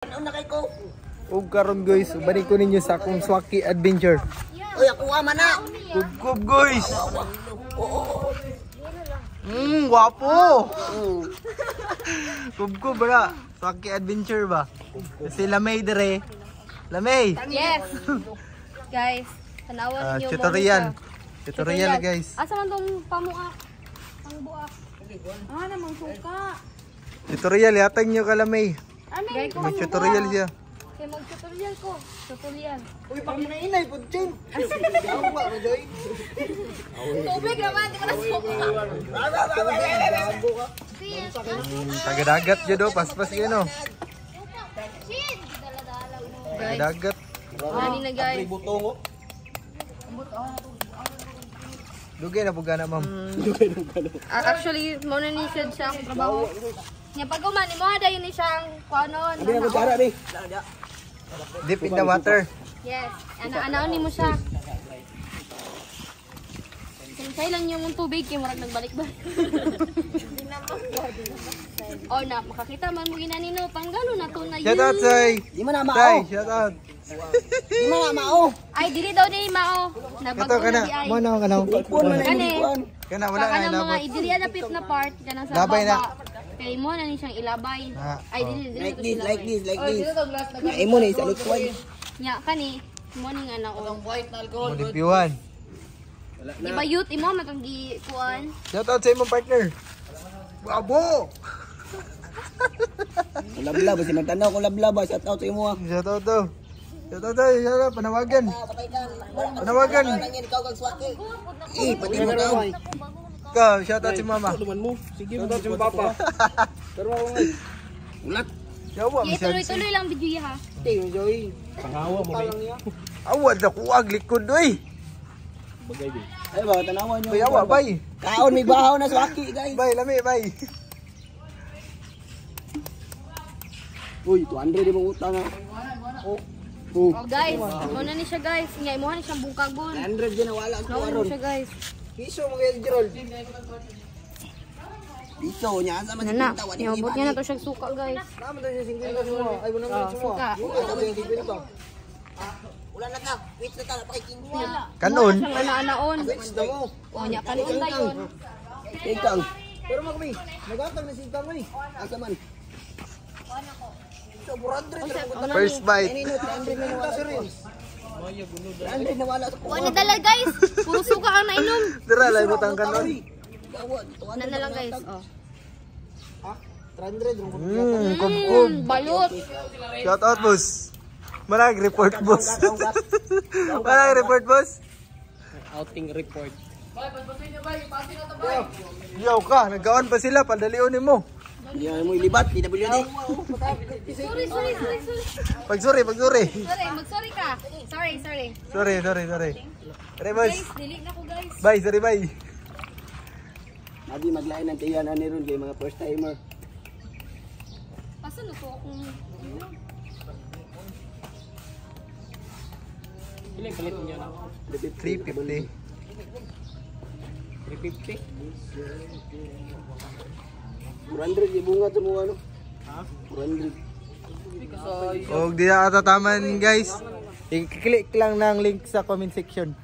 Ano na kay ko? Ug karon guys, balik ko ninyo sa akong Swaki adventure. Oy, ako man na. Kub guys. Wapo. Kub bra. Swaki adventure ba? Si Lamay dire. Lamay. Yes. Guys, tanawan niyo tutorial. Tutorial guys. Asa man tong pamuak? Pangbuak. Namang suka. Tutorial yatag niyo ka Lamay. Guys, May tutorial siya. kay mag-tutorial ko. Tutorial. Uy, pang inainay pud chin. Tubig naman, di ko na suka. Taga-dagat jud do, paspas yun no. Guys, Dagat. ani na guys. Dugay na pugana ma'am. Actually, mo na ni siya ang trabaho. Nya pag umani mo ada yun siyang kuanon. Deep in the water. Yes. Ana ni mo siya. Sinsay lang yung tubig kay murag nagbalik ba. Oh na makakita man mo ginanino panggalo na to na yun. Shout out say. Di man na Say, mao. shout out. Di man na mao. Ay dili daw ni mao. Kato Nabago kana. na di ay. Mo na kana. Ipon man na Kani. ipon. Kana wala Wala na mga idili adapit na part kanang sa Labay na. baba. Kay mo na ni siyang ilabay. Ay dili Like to this, sila like ilabay. this, like this. Ay mo ni sa likway. Nya kani mo ning anak ko. Mo dipiwan. Di ba youth imo matong gi kuan? Shout out sa imong partner. Bravo. Lablab si magtanaw ko lablab shout out sa imo. Shout out to. Shout out to, shout out panawagan. Panawagan. Ikaw kag swaki. Pati mo daw. Ka, shout out si mama. Sige mo daw sa papa. Pero ako ngay. Ulat. Yawa mi siya. Tuloy-tuloy lang video ha. Ting Joy. Pangawa mo ni. Awad na kuwag likod oy. Ay ba tanawan niyo. Bay awa bay. Kaon may bahaw na swaki guys. Bay lami bay. Uy, 200 di mong utang ha. Oh guys, mo na ni siya guys. Nya imo ni siyang bungkagon. 100 din na wala ko Nawala aron. siya guys. Piso mo kay Gerald. Piso nya asa man Nana, kita wala. niabot niya na to siya suka guys. Naman daw siya 50 mo. Ay mo naman Suka. Wala na ka. Wait na ta pakikinti. Kanon. Siyang ana-anaon. Wait na mo. O nya kanon dayon. Ikaw. Pero mo kami. Nagatag na singkang mo ni. Asa man. So, 400 First bite. 100 na wala sa rin. 100 na wala sa Wala dala guys. Puro suka ang nainom. Dira lay butang kanon. Ano na lang guys. Oh. 300 mo. Kub. Balot. Shout out boss. Marag report boss. Marag report boss. Outing report. Yaw ka, nagawan pa sila padalion nimo. Hindi mo ilibat, PWD. Sorry. Pagsuri. Sorry, mag-sorry ka. Sorry. Sorry. Sorry boss. Guys, delete na ko guys. Bye, sorry bye. Nabi maglain ng tiyan ani ron kay mga first timer. Paso na to akong... Ilang palit niyo na? 350. 350. 400 yung bunga ito mo ano? Ha? 400. Og di na atataman guys. I-click lang ng link sa comment section.